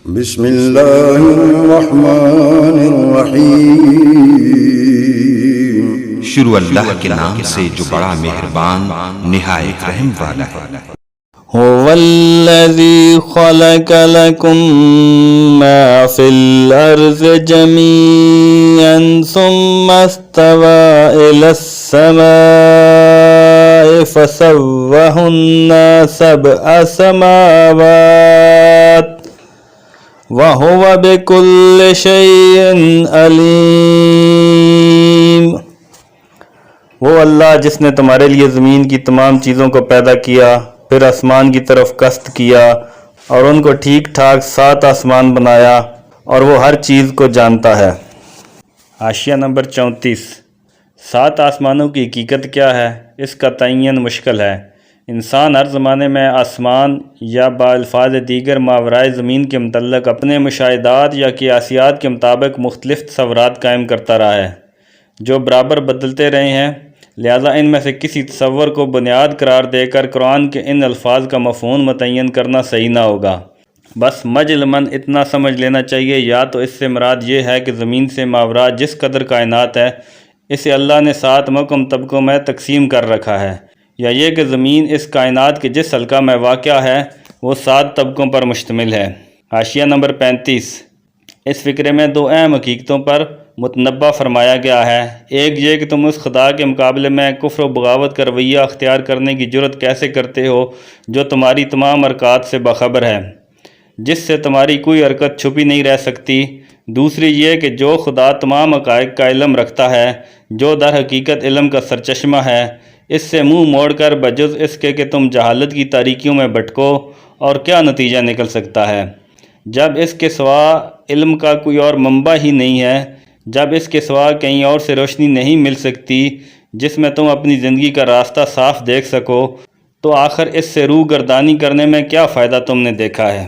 بسم اللہ الرحمن الرحیم۔ شروع اللہ کے نام سے جو بڑا مہربان نہایت رحم والا ہے۔ هو الذي خلق لكم ما في الأرض جميعا ثم استوى إلى السماء فسوهن سبع سماوات وهو بكل شيء عليم۔ وہ اللہ جس نے تمہارے لیے زمین کی تمام چیزوں کو پیدا کیا، پھر آسمان کی طرف قصد کیا اور ان کو ٹھیک ٹھاک 7 آسمان بنایا، اور وہ ہر چیز کو جانتا ہے۔ حاشیہ نمبر 34۔ 7 آسمانوں کی حقیقت کیا ہے؟ اس کا تعین مشکل ہے۔ انسان ہر زمانے میں آسمان یا بالفاظ دیگر ماورائے زمین کے متعلق اپنے مشاہدات یا قیاسیات کے مطابق مختلف تصورات قائم کرتا رہا ہے، جو برابر بدلتے رہے ہیں۔ لہذا ان میں سے کسی تصور کو بنیاد قرار دے کر قرآن کے ان الفاظ کا مفہوم متعین کرنا صحیح نہ ہوگا۔ بس مجملاً اتنا سمجھ لینا چاہیے، یا تو اس سے مراد یہ ہے کہ زمین سے ماورا جس قدر کائنات ہے، اسے اللہ نے 7 محکم طبقوں میں تقسیم کر رکھا ہے، یا یہ کہ زمین اس کائنات کے جس حلقہ میں واقع ہے وہ 7 طبقوں پر مشتمل ہے۔ حاشیہ نمبر 35۔ اس فقرے میں 2 اہم حقیقتوں پر متنبہ فرمایا گیا ہے۔ ایک یہ کہ تم اس خدا کے مقابلے میں کفر و بغاوت کا رویہ اختیار کرنے کی جرت کیسے کرتے ہو جو تمہاری تمام حرکات سے باخبر ہے، جس سے تمہاری کوئی حرکت چھپی نہیں رہ سکتی۔ دوسری یہ کہ جو خدا تمام حقائق کا علم رکھتا ہے، جو در حقیقت علم کا سرچشمہ ہے، اس سے منہ موڑ کر بجز اس کے کہ تم جہالت کی تاریکیوں میں بھٹکو، اور کیا نتیجہ نکل سکتا ہے جب اس کے سوا علم کا کوئی اور منبع ہی نہیں ہے، جب اس کے سوا کہیں اور سے روشنی نہیں مل سکتی جس میں تم اپنی زندگی کا راستہ صاف دیکھ سکو، تو آخر اس سے روح گردانی کرنے میں کیا فائدہ تم نے دیکھا ہے؟